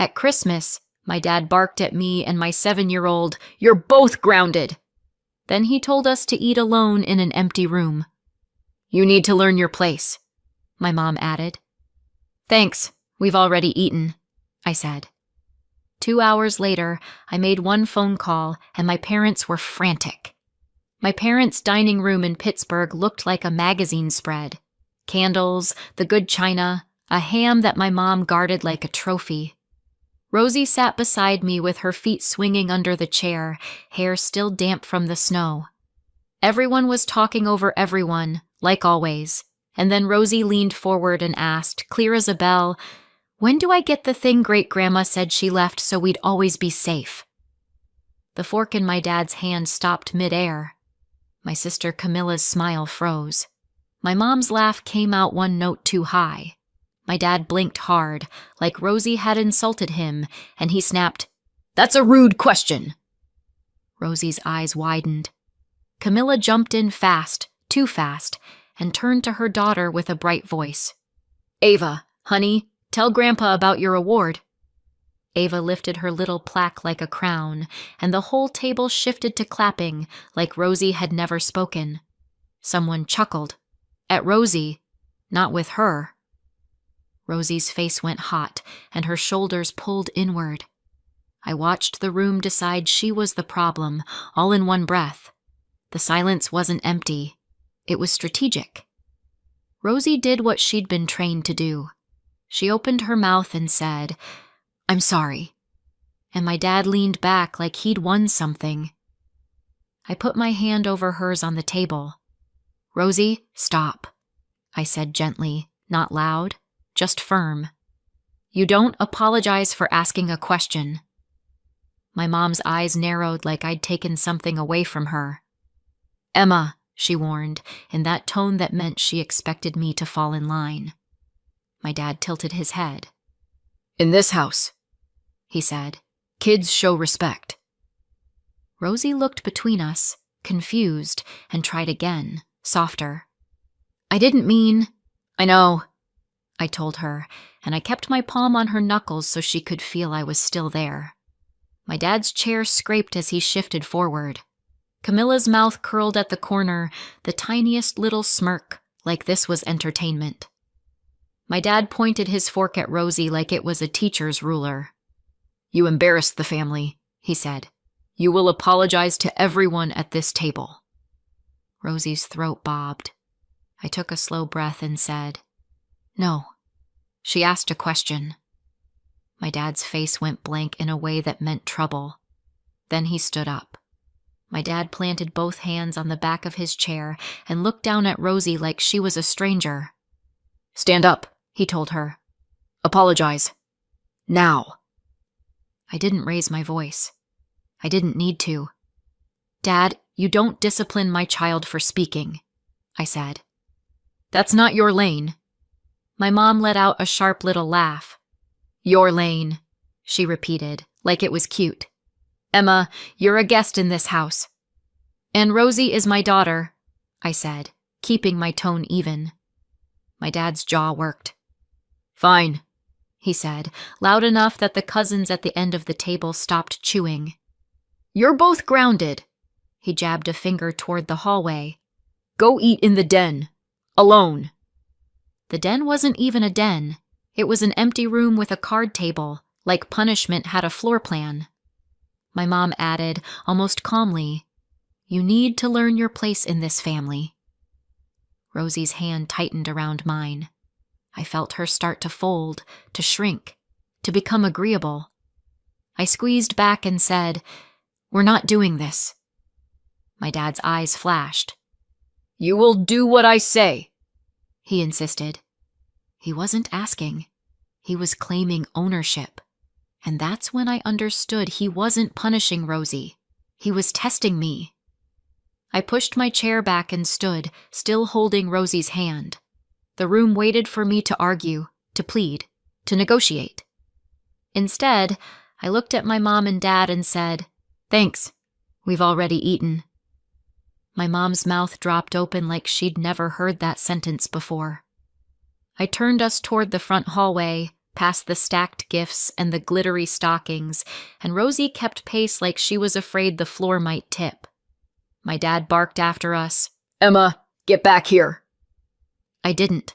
At Christmas, my dad barked at me and my 7-year-old, "You're both grounded!" Then he told us to eat alone in an empty room. "You need to learn your place," my mom added. "Thanks, we've already eaten," I said. 2 hours later, I made one phone call and my parents were frantic. My parents' dining room in Pittsburgh looked like a magazine spread. Candles, the good china, a ham that my mom guarded like a trophy. Rosie sat beside me with her feet swinging under the chair, hair still damp from the snow. Everyone was talking over everyone, like always, and then Rosie leaned forward and asked, clear as a bell, "When do I get the thing Great-Grandma said she left so we'd always be safe?" The fork in my dad's hand stopped mid-air. My sister Camilla's smile froze. My mom's laugh came out one note too high. My dad blinked hard, like Rosie had insulted him, and he snapped, "That's a rude question." Rosie's eyes widened. Camilla jumped in fast, too fast, and turned to her daughter with a bright voice. "Ava, honey, tell Grandpa about your award." Ava lifted her little plaque like a crown, and the whole table shifted to clapping, like Rosie had never spoken. Someone chuckled. At Rosie, not with her. Rosie's face went hot, and her shoulders pulled inward. I watched the room decide she was the problem, all in one breath. The silence wasn't empty. It was strategic. Rosie did what she'd been trained to do. She opened her mouth and said, "I'm sorry." And my dad leaned back like he'd won something. I put my hand over hers on the table. "Rosie, stop," I said gently, not loud, just firm. "You don't apologize for asking a question." My mom's eyes narrowed like I'd taken something away from her. "Emma," she warned, in that tone that meant she expected me to fall in line. My dad tilted his head. "In this house," he said, "kids show respect." Rosie looked between us, confused, and tried again, softer. "I didn't mean—" "I know," I told her, and I kept my palm on her knuckles so she could feel I was still there. My dad's chair scraped as he shifted forward. Camilla's mouth curled at the corner, the tiniest little smirk, like this was entertainment. My dad pointed his fork at Rosie like it was a teacher's ruler. "You embarrassed the family," he said. "You will apologize to everyone at this table." Rosie's throat bobbed. I took a slow breath and said, "No." She asked a question. My dad's face went blank in a way that meant trouble. Then he stood up. My dad planted both hands on the back of his chair and looked down at Rosie like she was a stranger. "Stand up," he told her. "Apologize. Now." I didn't raise my voice. I didn't need to. "Dad, you don't discipline my child for speaking," I said. "That's not your lane." My mom let out a sharp little laugh. "Your lane," she repeated, like it was cute. "Emma, you're a guest in this house." "And Rosie is my daughter," I said, keeping my tone even. My dad's jaw worked. "Fine," he said, loud enough that the cousins at the end of the table stopped chewing. "You're both grounded." He jabbed a finger toward the hallway. "Go eat in the den. Alone." The den wasn't even a den. It was an empty room with a card table, like punishment had a floor plan. My mom added, almost calmly, "You need to learn your place in this family." Rosie's hand tightened around mine. I felt her start to fold, to shrink, to become agreeable. I squeezed back and said, "We're not doing this." My dad's eyes flashed. "You will do what I say," he insisted. He wasn't asking. He was claiming ownership. And that's when I understood he wasn't punishing Rosie. He was testing me. I pushed my chair back and stood, still holding Rosie's hand. The room waited for me to argue, to plead, to negotiate. Instead, I looked at my mom and dad and said, "Thanks. We've already eaten." My mom's mouth dropped open like she'd never heard that sentence before. I turned us toward the front hallway, past the stacked gifts and the glittery stockings, and Rosie kept pace like she was afraid the floor might tip. My dad barked after us, "Emma, get back here." I didn't.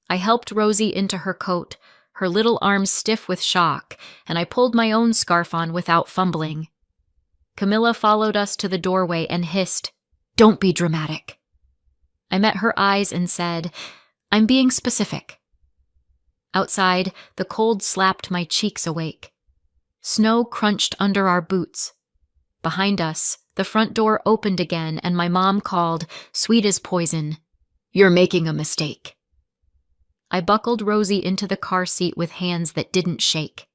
I helped Rosie into her coat, her little arms stiff with shock, and I pulled my own scarf on without fumbling. Camilla followed us to the doorway and hissed, "Don't be dramatic." I met her eyes and said, "I'm being specific." Outside, the cold slapped my cheeks awake. Snow crunched under our boots. Behind us, the front door opened again and my mom called, sweet as poison, "You're making a mistake." I buckled Rosie into the car seat with hands that didn't shake.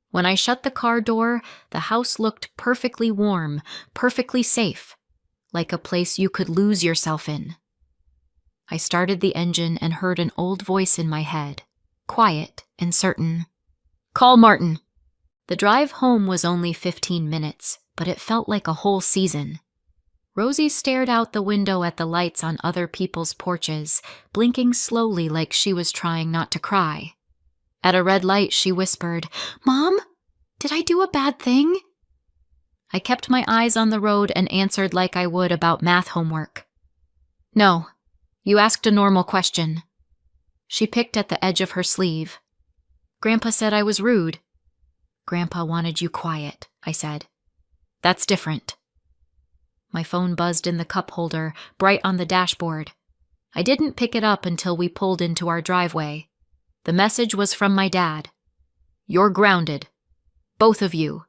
When I shut the car door, the house looked perfectly warm, perfectly safe, like a place you could lose yourself in. I started the engine and heard an old voice in my head, quiet and certain. "Call Martin." The drive home was only 15 minutes, but it felt like a whole season. Rosie stared out the window at the lights on other people's porches, blinking slowly like she was trying not to cry. At a red light, she whispered, "Mom, did I do a bad thing?" I kept my eyes on the road and answered like I would about math homework. "No, you asked a normal question." She picked at the edge of her sleeve. "Grandpa said I was rude." "Grandpa wanted you quiet," I said. "That's different." My phone buzzed in the cup holder, bright on the dashboard. I didn't pick it up until we pulled into our driveway. The message was from my dad. "You're grounded. Both of you.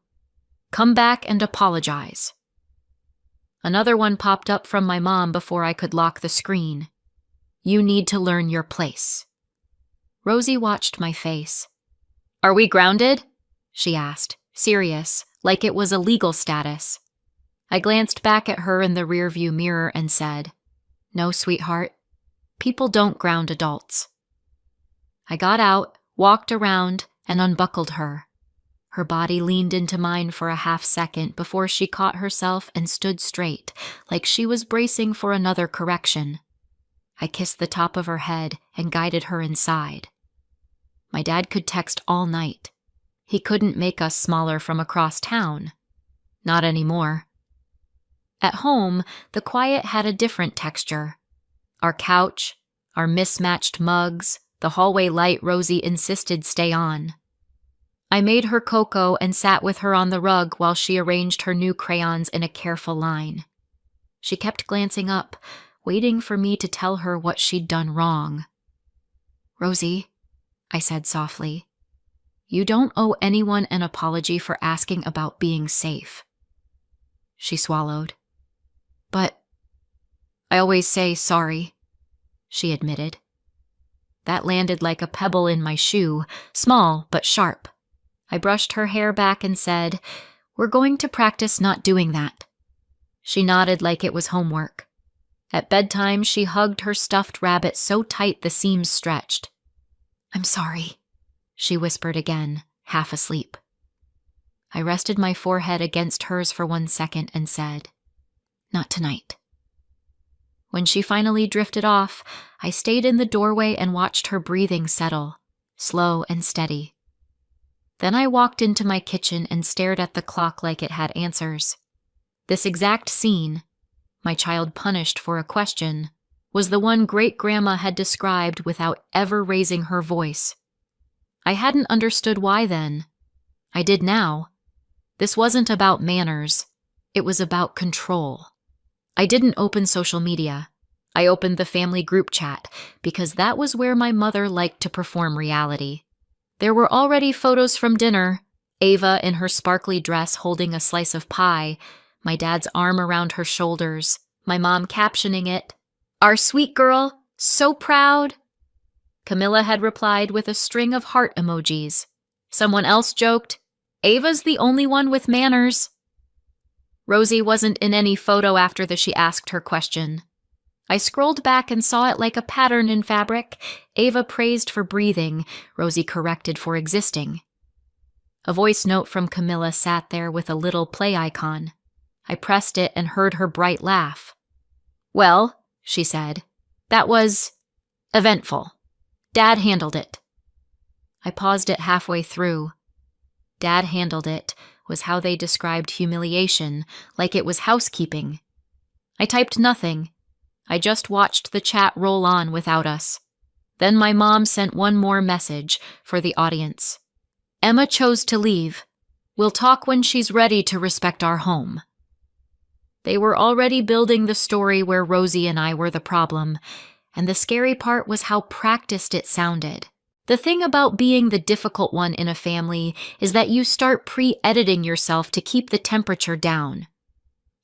Come back and apologize." Another one popped up from my mom before I could lock the screen. "You need to learn your place." Rosie watched my face. "Are we grounded?" she asked, serious, like it was a legal status. I glanced back at her in the rearview mirror and said, "No, sweetheart. People don't ground adults." I got out, walked around, and unbuckled her. Her body leaned into mine for a half second before she caught herself and stood straight, like she was bracing for another correction. I kissed the top of her head and guided her inside. My dad could text all night. He couldn't make us smaller from across town. Not anymore. At home, the quiet had a different texture. Our couch, our mismatched mugs, the hallway light Rosie insisted stay on. I made her cocoa and sat with her on the rug while she arranged her new crayons in a careful line. She kept glancing up, waiting for me to tell her what she'd done wrong. "Rosie," I said softly, "you don't owe anyone an apology for asking about being safe." She swallowed. "But I always say sorry," she admitted. That landed like a pebble in my shoe, small but sharp. I brushed her hair back and said, "We're going to practice not doing that." She nodded like it was homework. At bedtime, she hugged her stuffed rabbit so tight the seams stretched. "I'm sorry," she whispered again, half asleep. I rested my forehead against hers for 1 second and said, "Not tonight." When she finally drifted off, I stayed in the doorway and watched her breathing settle, slow and steady. Then I walked into my kitchen and stared at the clock like it had answers. This exact scene, my child punished for a question, was the one great-grandma had described without ever raising her voice. I hadn't understood why then. I did now. This wasn't about manners. It was about control. I didn't open social media. I opened the family group chat because that was where my mother liked to perform reality. There were already photos from dinner, Ava in her sparkly dress holding a slice of pie, my dad's arm around her shoulders, my mom captioning it, "Our sweet girl, so proud." Camilla had replied with a string of heart emojis. Someone else joked, "Ava's the only one with manners." Rosie wasn't in any photo after she asked her question. I scrolled back and saw it like a pattern in fabric. Ava praised for breathing, Rosie corrected for existing. A voice note from Camilla sat there with a little play icon. I pressed it and heard her bright laugh. "Well," she said, "that was eventful. Dad handled it." I paused it halfway through. Dad handled it, was how they described humiliation, like it was housekeeping. I typed nothing. I just watched the chat roll on without us. Then my mom sent one more message for the audience. Emma chose to leave. We'll talk when she's ready to respect our home. They were already building the story where Rosie and I were the problem, and the scary part was how practiced it sounded. The thing about being the difficult one in a family is that you start pre-editing yourself to keep the temperature down.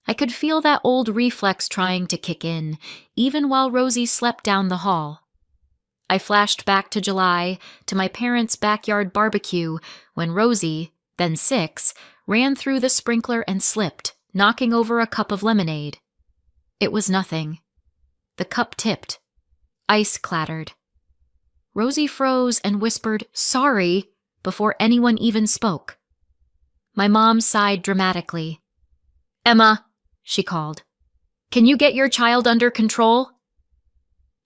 I could feel that old reflex trying to kick in, even while Rosie slept down the hall. I flashed back to July, to my parents' backyard barbecue, when Rosie, then 6, ran through the sprinkler and slipped, knocking over a cup of lemonade. It was nothing. The cup tipped. Ice clattered. Rosie froze and whispered, "Sorry," before anyone even spoke. My mom sighed dramatically. "Emma," she called, "can you get your child under control?"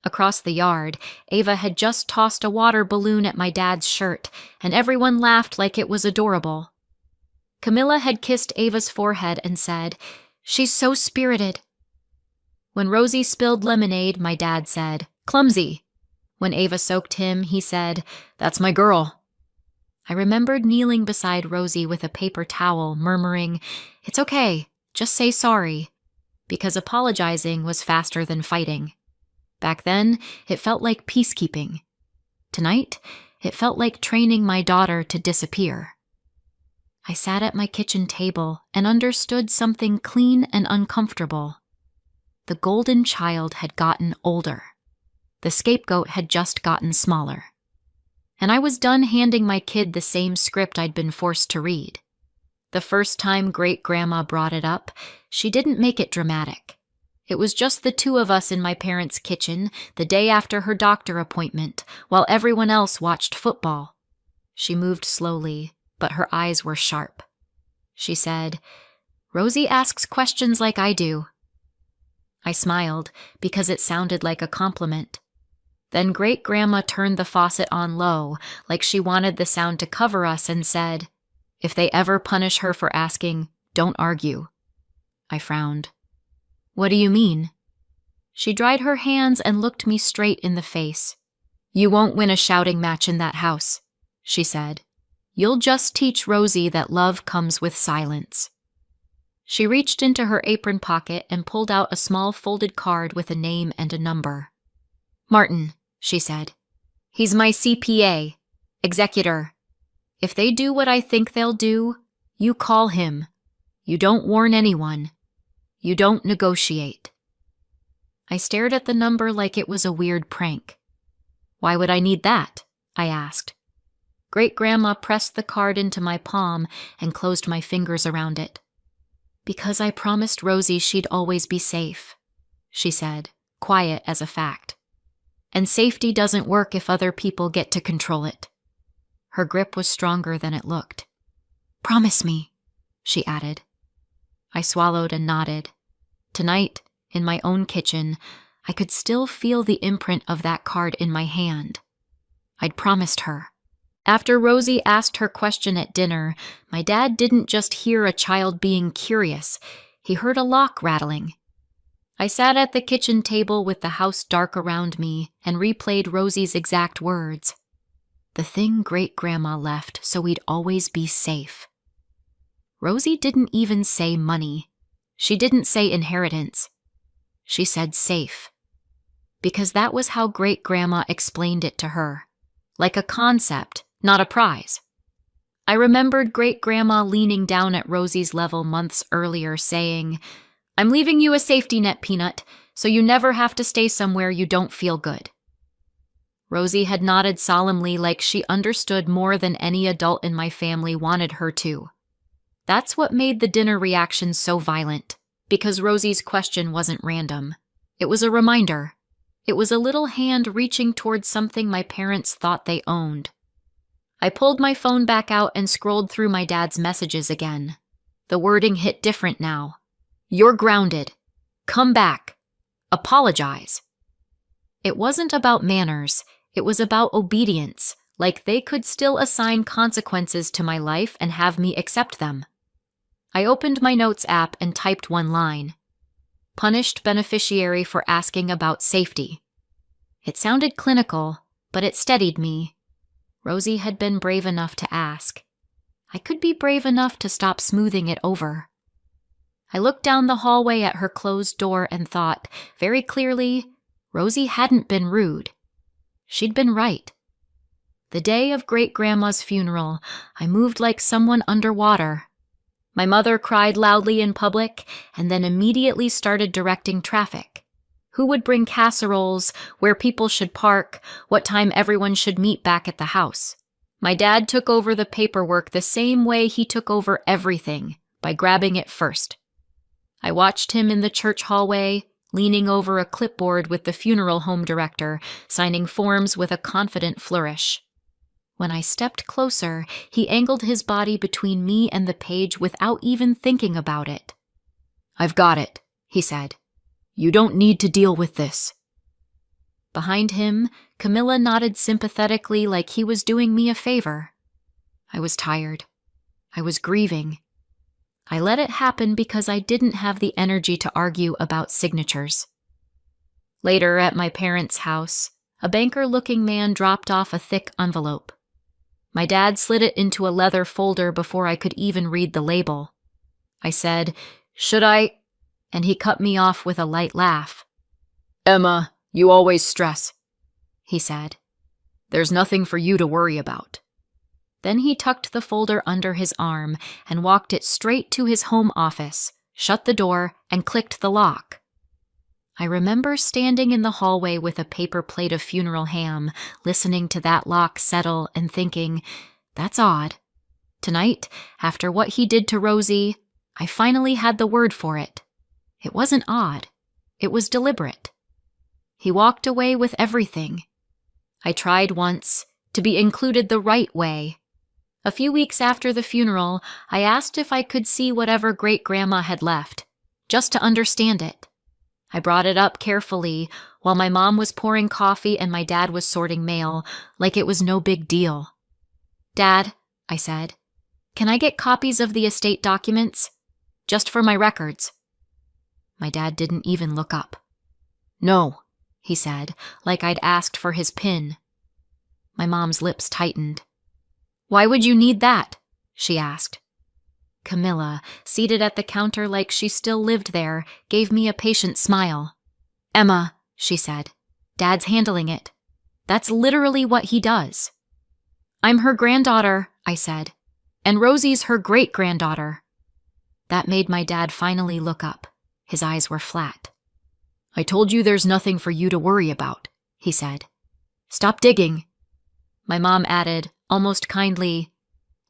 Across the yard, Ava had just tossed a water balloon at my dad's shirt, and everyone laughed like it was adorable. Camilla had kissed Ava's forehead and said, "She's so spirited." When Rosie spilled lemonade, my dad said, "Clumsy." When Ava soaked him, he said, "That's my girl." I remembered kneeling beside Rosie with a paper towel, murmuring, "It's okay, just say sorry," because apologizing was faster than fighting. Back then, it felt like peacekeeping. Tonight, it felt like training my daughter to disappear. I sat at my kitchen table and understood something clean and uncomfortable. The golden child had gotten older. The scapegoat had just gotten smaller. And I was done handing my kid the same script I'd been forced to read. The first time Great-Grandma brought it up, she didn't make it dramatic. It was just the two of us in my parents' kitchen the day after her doctor appointment, while everyone else watched football. She moved slowly, but her eyes were sharp. She said, "Rosie asks questions like I do." I smiled because it sounded like a compliment. Then Great-Grandma turned the faucet on low, like she wanted the sound to cover us, and said, "If they ever punish her for asking, don't argue." I frowned. "What do you mean?" She dried her hands and looked me straight in the face. "You won't win a shouting match in that house," she said. "You'll just teach Rosie that love comes with silence." She reached into her apron pocket and pulled out a small folded card with a name and a number. "Martin," she said. "He's my CPA, executor. If they do what I think they'll do, you call him. You don't warn anyone. You don't negotiate." I stared at the number like it was a weird prank. "Why would I need that?" I asked. Great-Grandma pressed the card into my palm and closed my fingers around it. "Because I promised Rosie she'd always be safe," she said, quiet as a fact. "And safety doesn't work if other people get to control it." Her grip was stronger than it looked. "Promise me," she added. I swallowed and nodded. Tonight, in my own kitchen, I could still feel the imprint of that card in my hand. I'd promised her. After Rosie asked her question at dinner, my dad didn't just hear a child being curious, he heard a lock rattling. I sat at the kitchen table with the house dark around me and replayed Rosie's exact words. The thing Great-Grandma left so we'd always be safe. Rosie didn't even say money. She didn't say inheritance. She said safe. Because that was how Great-Grandma explained it to her. Like a concept, not a prize. I remembered Great-Grandma leaning down at Rosie's level months earlier saying, "I'm leaving you a safety net, Peanut, so you never have to stay somewhere you don't feel good." Rosie had nodded solemnly like she understood more than any adult in my family wanted her to. That's what made the dinner reaction so violent, because Rosie's question wasn't random. It was a reminder. It was a little hand reaching towards something my parents thought they owned. I pulled my phone back out and scrolled through my dad's messages again. The wording hit different now. "You're grounded. Come back. Apologize." It wasn't about manners. It was about obedience, like they could still assign consequences to my life and have me accept them. I opened my notes app and typed one line. Punished beneficiary for asking about safety. It sounded clinical, but it steadied me. Rosie had been brave enough to ask. I could be brave enough to stop smoothing it over. I looked down the hallway at her closed door and thought, very clearly, Rosie hadn't been rude. She'd been right. The day of Great-Grandma's funeral, I moved like someone underwater. My mother cried loudly in public and then immediately started directing traffic. Who would bring casseroles, where people should park, what time everyone should meet back at the house. My dad took over the paperwork the same way he took over everything, by grabbing it first. I watched him in the church hallway, leaning over a clipboard with the funeral home director, signing forms with a confident flourish. When I stepped closer, he angled his body between me and the page without even thinking about it. "I've got it," he said. "You don't need to deal with this." Behind him, Camilla nodded sympathetically like he was doing me a favor. I was tired. I was grieving. I let it happen because I didn't have the energy to argue about signatures. Later, at my parents' house, a banker-looking man dropped off a thick envelope. My dad slid it into a leather folder before I could even read the label. I said, "Should I?" And he cut me off with a light laugh. "Emma, you always stress," he said. "There's nothing for you to worry about." Then he tucked the folder under his arm and walked it straight to his home office, shut the door, and clicked the lock. I remember standing in the hallway with a paper plate of funeral ham, listening to that lock settle and thinking, that's odd. Tonight, after what he did to Rosie, I finally had the word for it. It wasn't odd. It was deliberate. He walked away with everything. I tried once to be included the right way. A few weeks after the funeral, I asked if I could see whatever Great-Grandma had left, just to understand it. I brought it up carefully while my mom was pouring coffee and my dad was sorting mail, like it was no big deal. "Dad," I said, "can I get copies of the estate documents? Just for my records." My dad didn't even look up. "No," he said, like I'd asked for his PIN. My mom's lips tightened. "Why would you need that?" she asked. Camilla, seated at the counter like she still lived there, gave me a patient smile. "Emma," she said, "Dad's handling it. That's literally what he does." "I'm her granddaughter," I said, "and Rosie's her great-granddaughter." That made my dad finally look up. His eyes were flat. "I told you there's nothing for you to worry about," he said. "Stop digging." My mom added, almost kindly,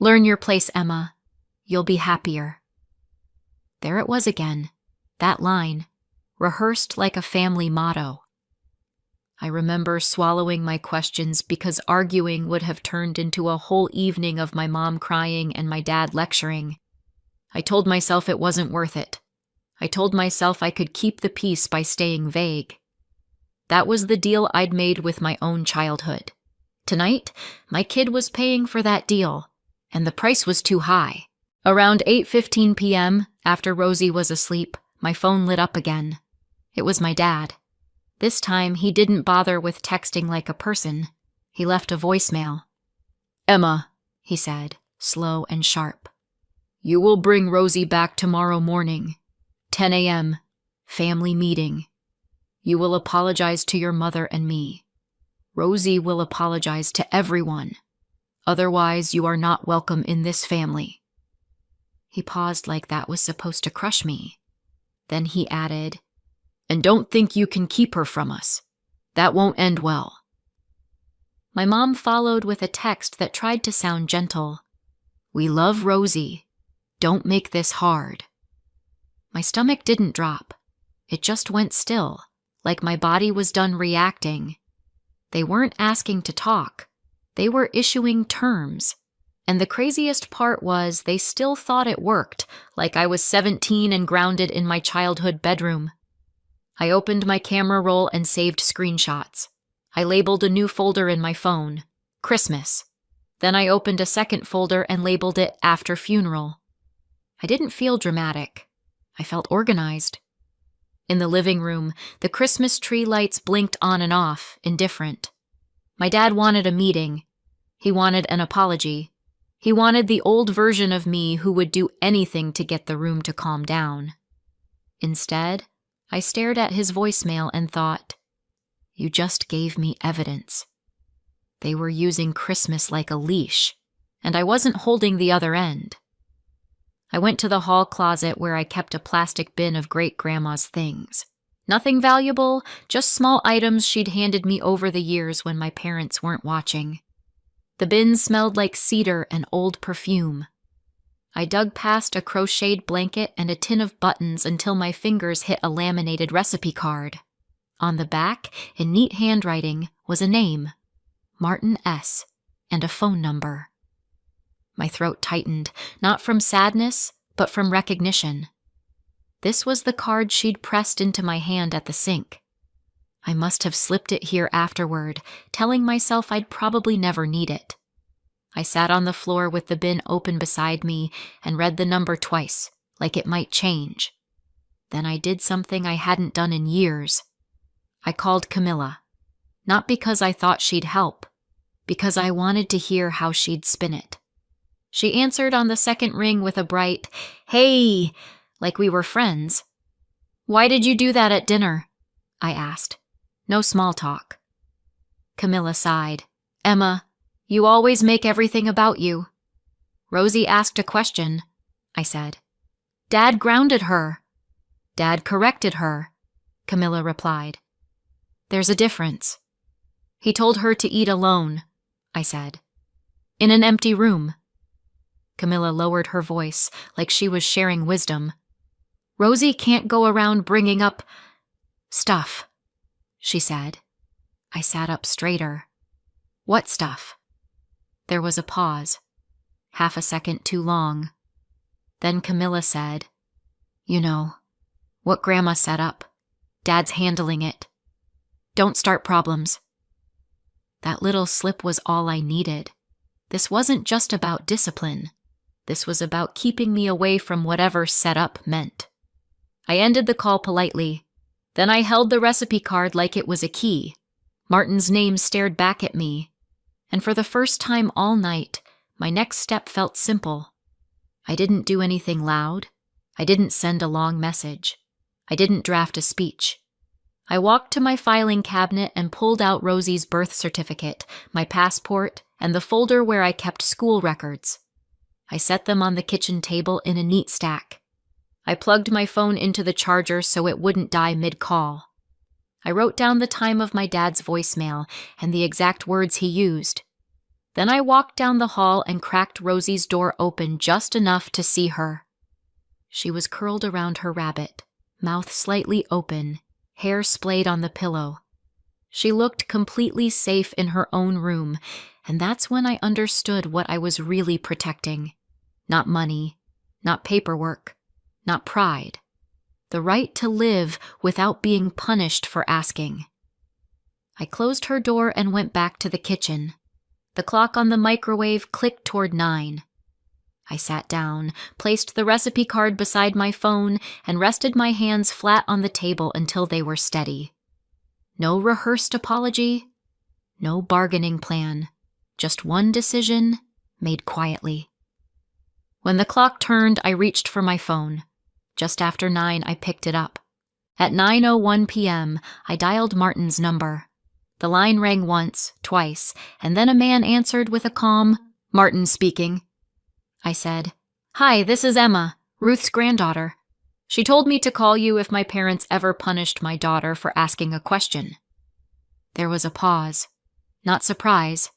"Learn your place, Emma. You'll be happier." There it was again, that line, rehearsed like a family motto. I remember swallowing my questions because arguing would have turned into a whole evening of my mom crying and my dad lecturing. I told myself it wasn't worth it. I told myself I could keep the peace by staying vague. That was the deal I'd made with my own childhood. Tonight, my kid was paying for that deal, and the price was too high. Around 8:15 p.m., after Rosie was asleep, my phone lit up again. It was my dad. This time, he didn't bother with texting like a person. He left a voicemail. "Emma," he said, slow and sharp. "You will bring Rosie back tomorrow morning. 10 a.m., family meeting. You will apologize to your mother and me. Rosie will apologize to everyone. Otherwise, you are not welcome in this family." He paused like that was supposed to crush me. Then he added, "And don't think you can keep her from us. That won't end well." My mom followed with a text that tried to sound gentle. "We love Rosie. Don't make this hard." My stomach didn't drop. It just went still, like my body was done reacting. They weren't asking to talk. They were issuing terms. And the craziest part was they still thought it worked, like I was 17 and grounded in my childhood bedroom. I opened my camera roll and saved screenshots. I labeled a new folder in my phone, Christmas. Then I opened a second folder and labeled it After Funeral. I didn't feel dramatic. I felt organized. In the living room, the Christmas tree lights blinked on and off, indifferent. My dad wanted a meeting. He wanted an apology. He wanted the old version of me who would do anything to get the room to calm down. Instead, I stared at his voicemail and thought, you just gave me evidence. They were using Christmas like a leash, and I wasn't holding the other end. I went to the hall closet where I kept a plastic bin of great-grandma's things. Nothing valuable, just small items she'd handed me over the years when my parents weren't watching. The bin smelled like cedar and old perfume. I dug past a crocheted blanket and a tin of buttons until my fingers hit a laminated recipe card. On the back, in neat handwriting, was a name, Martin S., and a phone number. My throat tightened, not from sadness, but from recognition. This was the card she'd pressed into my hand at the sink. I must have slipped it here afterward, telling myself I'd probably never need it. I sat on the floor with the bin open beside me and read the number twice, like it might change. Then I did something I hadn't done in years. I called Camilla, not because I thought she'd help, because I wanted to hear how she'd spin it. She answered on the second ring with a bright, "Hey," like we were friends. "Why did you do that at dinner?" I asked. No small talk. Camilla sighed. "Emma, you always make everything about you." "Rosie asked a question," I said. "Dad grounded her." "Dad corrected her," Camilla replied. "There's a difference." "He told her to eat alone," I said. "In an empty room." Camilla lowered her voice like she was sharing wisdom. "Rosie can't go around bringing up stuff," she said. I sat up straighter. "What stuff?" There was a pause, half a second too long. Then Camilla said, "You know, what Grandma set up. Dad's handling it. Don't start problems." That little slip was all I needed. This wasn't just about discipline. This was about keeping me away from whatever set up meant. I ended the call politely. Then I held the recipe card like it was a key. Martin's name stared back at me. And for the first time all night, my next step felt simple. I didn't do anything loud. I didn't send a long message. I didn't draft a speech. I walked to my filing cabinet and pulled out Rosie's birth certificate, my passport, and the folder where I kept school records. I set them on the kitchen table in a neat stack. I plugged my phone into the charger so it wouldn't die mid-call. I wrote down the time of my dad's voicemail and the exact words he used. Then I walked down the hall and cracked Rosie's door open just enough to see her. She was curled around her rabbit, mouth slightly open, hair splayed on the pillow. She looked completely safe in her own room, and that's when I understood what I was really protecting. Not money, not paperwork, not pride. The right to live without being punished for asking. I closed her door and went back to the kitchen. The clock on the microwave clicked toward 9. I sat down, placed the recipe card beside my phone, and rested my hands flat on the table until they were steady. No rehearsed apology, no bargaining plan, just one decision made quietly. When the clock turned, I reached for my phone. Just after 9, I picked it up. At 9:01 p.m., I dialed Martin's number. The line rang once, twice, and then a man answered with a calm, "Martin speaking." I said, "Hi, this is Emma, Ruth's granddaughter. She told me to call you if my parents ever punished my daughter for asking a question." There was a pause. Not surprise,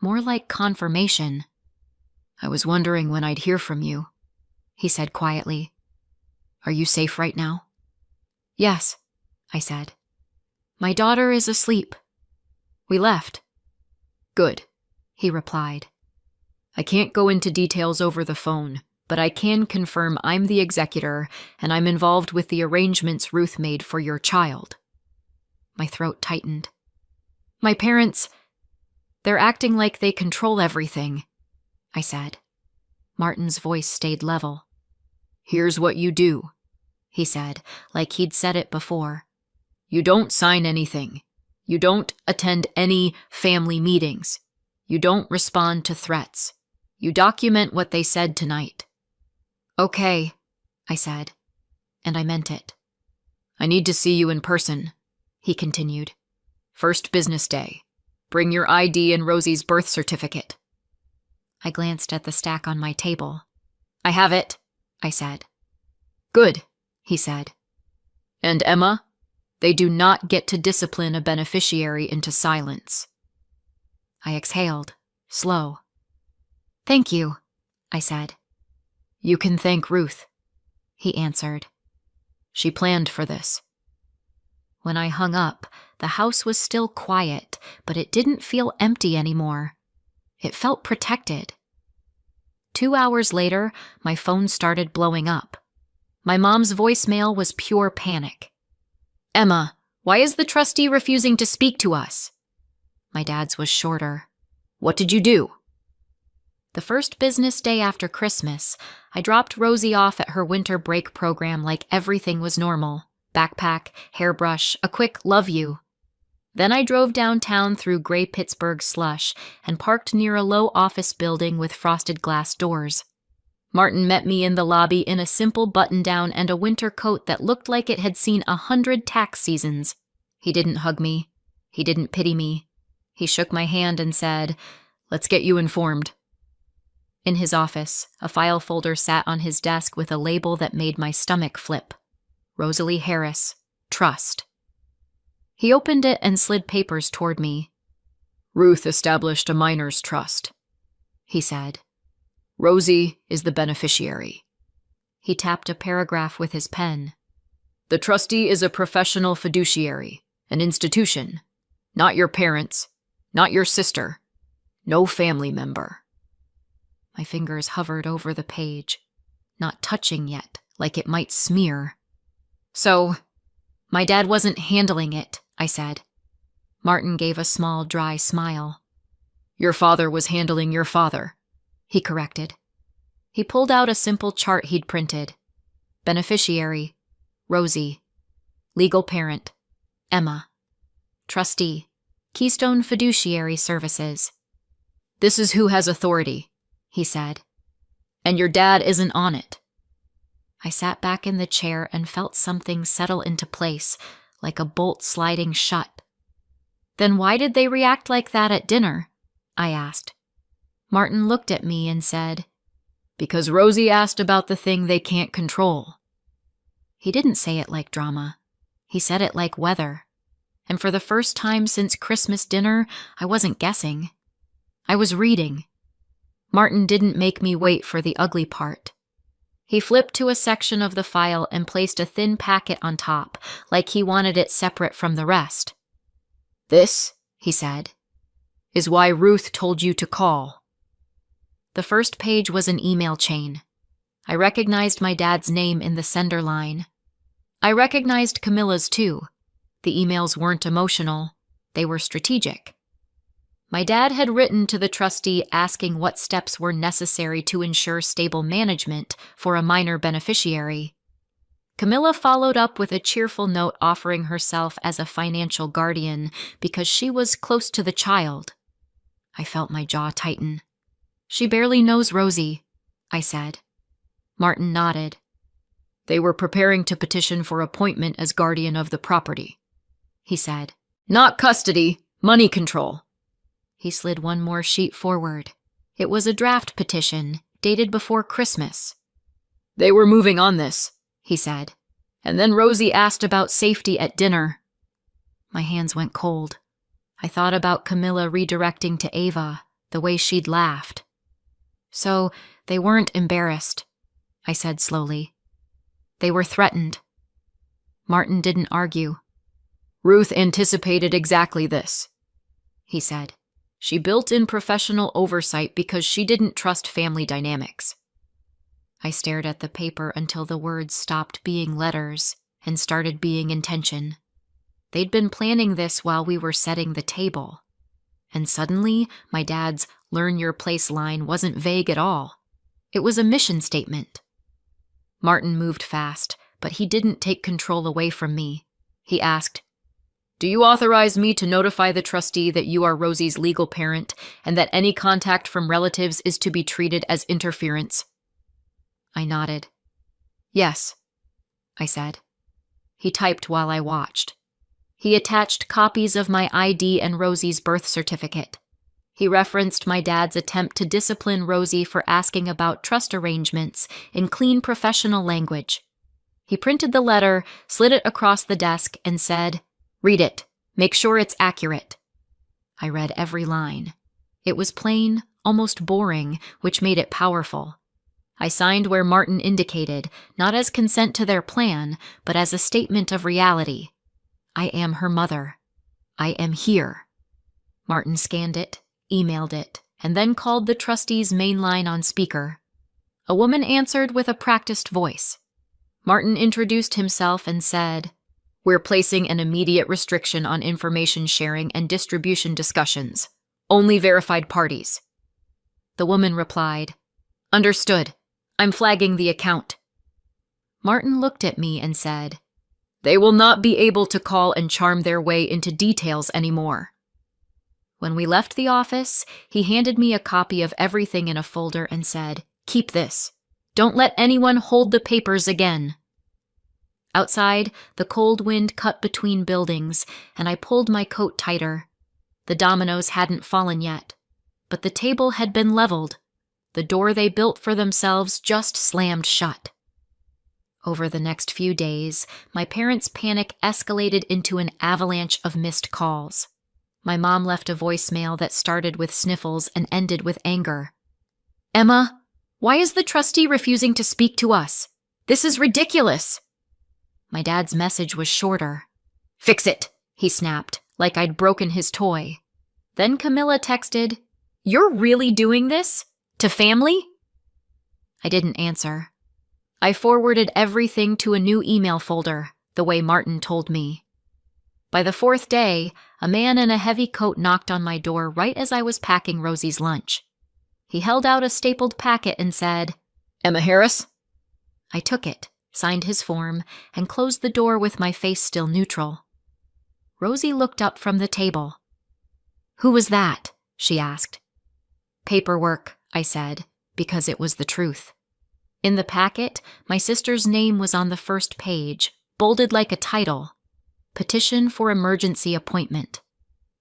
more like confirmation. "I was wondering when I'd hear from you," he said quietly. "Are you safe right now?" "Yes," I said. "My daughter is asleep. We left." "Good," he replied. "I can't go into details over the phone, but I can confirm I'm the executor and I'm involved with the arrangements Ruth made for your child." My throat tightened. "My parents..." They're acting like they control everything, I said. Martin's voice stayed level. Here's what you do, he said, like he'd said it before. You don't sign anything. You don't attend any family meetings. You don't respond to threats. You document what they said tonight. Okay, I said, and I meant it. I need to see you in person, he continued. First business day. Bring your ID and Rosie's birth certificate. I glanced at the stack on my table. I have it, I said. Good, he said. And Emma, they do not get to discipline a beneficiary into silence. I exhaled, slow. Thank you, I said. You can thank Ruth, he answered. She planned for this. When I hung up, the house was still quiet, but it didn't feel empty anymore. It felt protected. 2 hours later, my phone started blowing up. My mom's voicemail was pure panic. Emma, why is the trustee refusing to speak to us? My dad's was shorter. What did you do? The first business day after Christmas, I dropped Rosie off at her winter break program like everything was normal. Backpack, hairbrush, a quick love you. Then I drove downtown through gray Pittsburgh slush and parked near a low office building with frosted glass doors. Martin met me in the lobby in a simple button-down and a winter coat that looked like it had seen 100 tax seasons. He didn't hug me. He didn't pity me. He shook my hand and said, "Let's get you informed." In his office, a file folder sat on his desk with a label that made my stomach flip. Rosalie Harris, Trust. He opened it and slid papers toward me. Ruth established a minors' trust, he said. Rosie is the beneficiary. He tapped a paragraph with his pen. The trustee is a professional fiduciary, an institution. Not your parents, not your sister, no family member. My fingers hovered over the page, not touching yet, like it might smear. So, my dad wasn't handling it, I said. Martin gave a small, dry smile. Your father was handling your father, he corrected. He pulled out a simple chart he'd printed. Beneficiary, Rosie. Legal parent, Emma. Trustee, Keystone Fiduciary Services. This is who has authority, he said. And your dad isn't on it. I sat back in the chair and felt something settle into place, like a bolt sliding shut. Then why did they react like that at dinner? I asked. Martin looked at me and said, Because Rosie asked about the thing they can't control. He didn't say it like drama. He said it like weather. And for the first time since Christmas dinner, I wasn't guessing. I was reading. Martin didn't make me wait for the ugly part. He flipped to a section of the file and placed a thin packet on top, like he wanted it separate from the rest. This, he said, is why Ruth told you to call. The first page was an email chain. I recognized my dad's name in the sender line. I recognized Camilla's too. The emails weren't emotional. They were strategic. My dad had written to the trustee asking what steps were necessary to ensure stable management for a minor beneficiary. Camilla followed up with a cheerful note offering herself as a financial guardian because she was close to the child. I felt my jaw tighten. She barely knows Rosie, I said. Martin nodded. They were preparing to petition for appointment as guardian of the property, he said. Not custody, money control. He slid one more sheet forward. It was a draft petition, dated before Christmas. They were moving on this, he said. And then Rosie asked about safety at dinner. My hands went cold. I thought about Camilla redirecting to Ava, the way she'd laughed. So, they weren't embarrassed, I said slowly. They were threatened. Martin didn't argue. Ruth anticipated exactly this, he said. She built in professional oversight because she didn't trust family dynamics. I stared at the paper until the words stopped being letters and started being intention. They'd been planning this while we were setting the table. And suddenly, my dad's "learn your place" line wasn't vague at all. It was a mission statement. Martin moved fast, but he didn't take control away from me. He asked, "Do you authorize me to notify the trustee that you are Rosie's legal parent and that any contact from relatives is to be treated as interference?" I nodded. "Yes," I said. He typed while I watched. He attached copies of my ID and Rosie's birth certificate. He referenced my dad's attempt to discipline Rosie for asking about trust arrangements in clean professional language. He printed the letter, slid it across the desk, and said, "Read it. Make sure it's accurate." I read every line. It was plain, almost boring, which made it powerful. I signed where Martin indicated, not as consent to their plan, but as a statement of reality. I am her mother. I am here. Martin scanned it, emailed it, and then called the trustee's main line on speaker. A woman answered with a practiced voice. Martin introduced himself and said, "We're placing an immediate restriction on information sharing and distribution discussions. Only verified parties." The woman replied, "Understood. I'm flagging the account." Martin looked at me and said, "They will not be able to call and charm their way into details anymore." When we left the office, he handed me a copy of everything in a folder and said, "Keep this. Don't let anyone hold the papers again." Outside, the cold wind cut between buildings, and I pulled my coat tighter. The dominoes hadn't fallen yet, but the table had been leveled. The door they built for themselves just slammed shut. Over the next few days, my parents' panic escalated into an avalanche of missed calls. My mom left a voicemail that started with sniffles and ended with anger. "Emma, why is the trustee refusing to speak to us? This is ridiculous." My dad's message was shorter. "Fix it," he snapped, like I'd broken his toy. Then Camilla texted, "You're really doing this? To family?" I didn't answer. I forwarded everything to a new email folder, the way Martin told me. By the fourth day, a man in a heavy coat knocked on my door right as I was packing Rosie's lunch. He held out a stapled packet and said, "Emma Harris?" I took it, signed his form, and closed the door with my face still neutral. Rosie looked up from the table. "Who was that?" she asked. "Paperwork," I said, because it was the truth. In the packet, my sister's name was on the first page, bolded like a title. Petition for emergency appointment.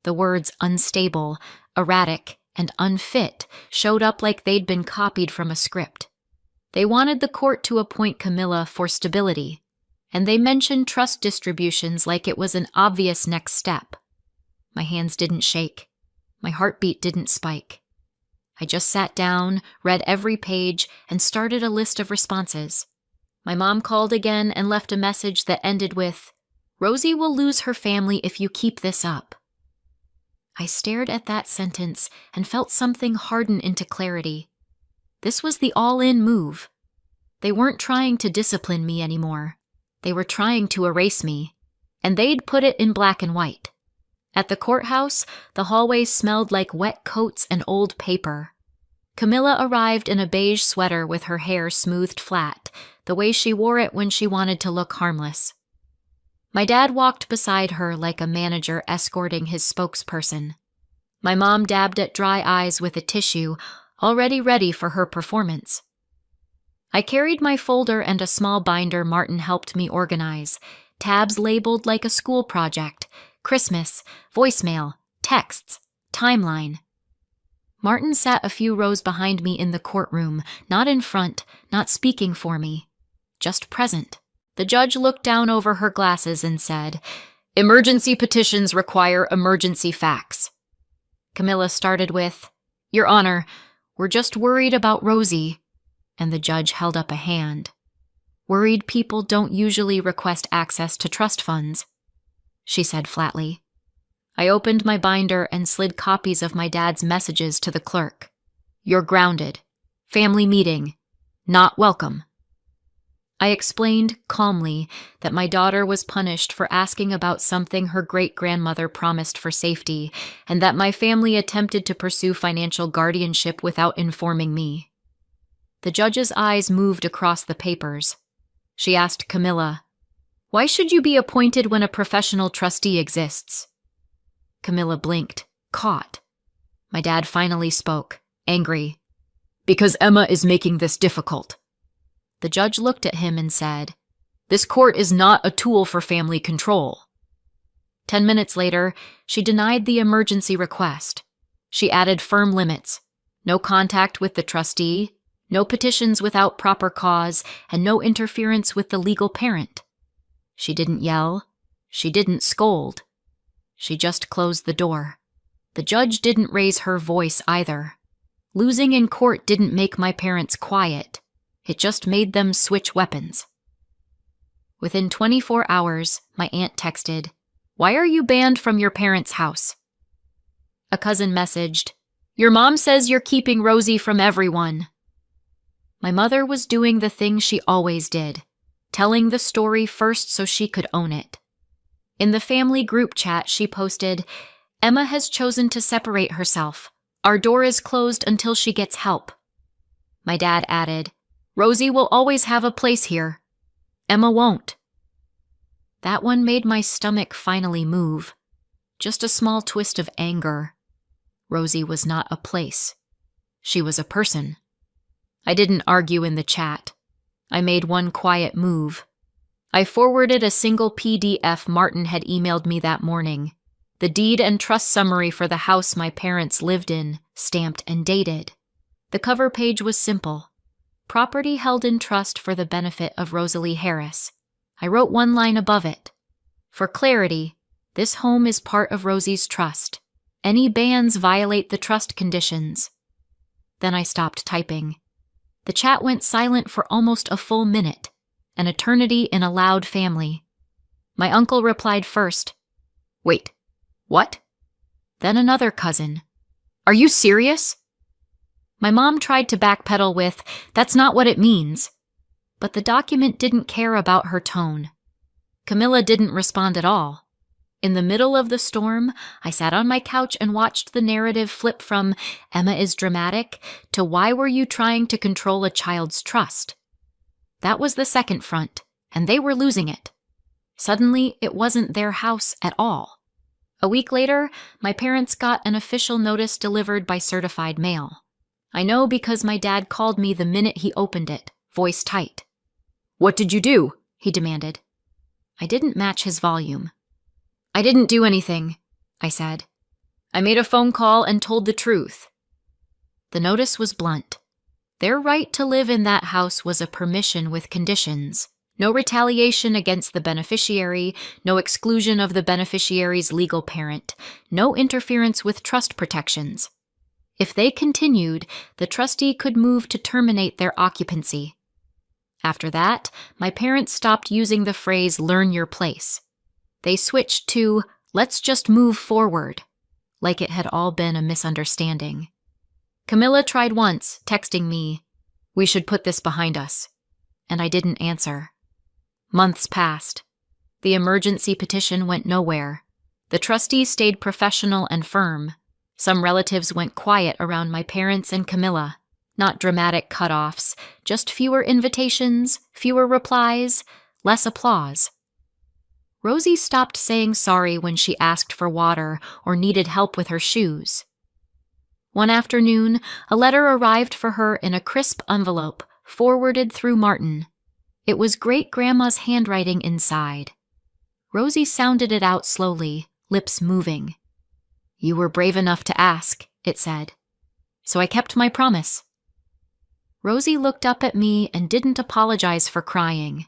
The words unstable, erratic, and unfit showed up like they'd been copied from a script. They wanted the court to appoint Camilla for stability, and they mentioned trust distributions like it was an obvious next step. My hands didn't shake. My heartbeat didn't spike. I just sat down, read every page, and started a list of responses. My mom called again and left a message that ended with, "Rosie will lose her family if you keep this up." I stared at that sentence and felt something harden into clarity. This was the all-in move. They weren't trying to discipline me anymore. They were trying to erase me, and they'd put it in black and white. At the courthouse, the hallways smelled like wet coats and old paper. Camilla arrived in a beige sweater with her hair smoothed flat, the way she wore it when she wanted to look harmless. My dad walked beside her like a manager escorting his spokesperson. My mom dabbed at dry eyes with a tissue, already ready for her performance. I carried my folder and a small binder Martin helped me organize, tabs labeled like a school project, Christmas, voicemail, texts, timeline. Martin sat a few rows behind me in the courtroom, not in front, not speaking for me, just present. The judge looked down over her glasses and said, "Emergency petitions require emergency facts." Camilla started with, "Your Honor, we're just worried about Rosie," and the judge held up a hand. "Worried people don't usually request access to trust funds," she said flatly. I opened my binder and slid copies of my dad's messages to the clerk. "You're grounded. Family meeting. Not welcome." I explained calmly that my daughter was punished for asking about something her great-grandmother promised for safety, and that my family attempted to pursue financial guardianship without informing me. The judge's eyes moved across the papers. She asked Camilla, "Why should you be appointed when a professional trustee exists?" Camilla blinked, caught. My dad finally spoke, angry. "Because Emma is making this difficult." The judge looked at him and said, "This court is not a tool for family control." 10 minutes later, she denied the emergency request. She added firm limits: no contact with the trustee, no petitions without proper cause, and no interference with the legal parent. She didn't yell. She didn't scold. She just closed the door. The judge didn't raise her voice either. Losing in court didn't make my parents quiet. It just made them switch weapons. Within 24 hours, my aunt texted, "Why are you banned from your parents' house?" A cousin messaged, "Your mom says you're keeping Rosie from everyone." My mother was doing the thing she always did, telling the story first so she could own it. In the family group chat, she posted, "Emma has chosen to separate herself. Our door is closed until she gets help." My dad added, "Rosie will always have a place here. Emma won't." That one made my stomach finally move. Just a small twist of anger. Rosie was not a place. She was a person. I didn't argue in the chat. I made one quiet move. I forwarded a single PDF Martin had emailed me that morning. The deed and trust summary for the house my parents lived in, stamped and dated. The cover page was simple. Property held in trust for the benefit of Rosalie Harris. I wrote one line above it. For clarity, this home is part of Rosie's trust. Any bans violate the trust conditions. Then I stopped typing. The chat went silent for almost a full minute, an eternity in a loud family. My uncle replied first. "Wait, what?" Then another cousin. "Are you serious?" My mom tried to backpedal with, "That's not what it means." But the document didn't care about her tone. Camilla didn't respond at all. In the middle of the storm, I sat on my couch and watched the narrative flip from "Emma is dramatic" to "Why were you trying to control a child's trust?" That was the second front, and they were losing it. Suddenly, it wasn't their house at all. A week later, my parents got an official notice delivered by certified mail. I know because my dad called me the minute he opened it, voice tight. "What did you do?" he demanded. I didn't match his volume. "I didn't do anything," I said. "I made a phone call and told the truth." The notice was blunt. Their right to live in that house was a permission with conditions. No retaliation against the beneficiary, no exclusion of the beneficiary's legal parent, no interference with trust protections. If they continued, the trustee could move to terminate their occupancy. After that, my parents stopped using the phrase "learn your place." They switched to "let's just move forward," like it had all been a misunderstanding. Camilla tried once, texting me, "We should put this behind us," and I didn't answer. Months passed. The emergency petition went nowhere. The trustee stayed professional and firm. Some relatives went quiet around my parents and Camilla. Not dramatic cutoffs, just fewer invitations, fewer replies, less applause. Rosie stopped saying sorry when she asked for water or needed help with her shoes. One afternoon, a letter arrived for her in a crisp envelope, forwarded through Martin. It was great-grandma's handwriting inside. Rosie sounded it out slowly, lips moving. "You were brave enough to ask," it said. "So I kept my promise." Rosie looked up at me and didn't apologize for crying.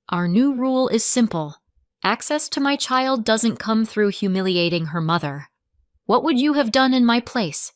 "Our new rule is simple. Access to my child doesn't come through humiliating her mother. What would you have done in my place?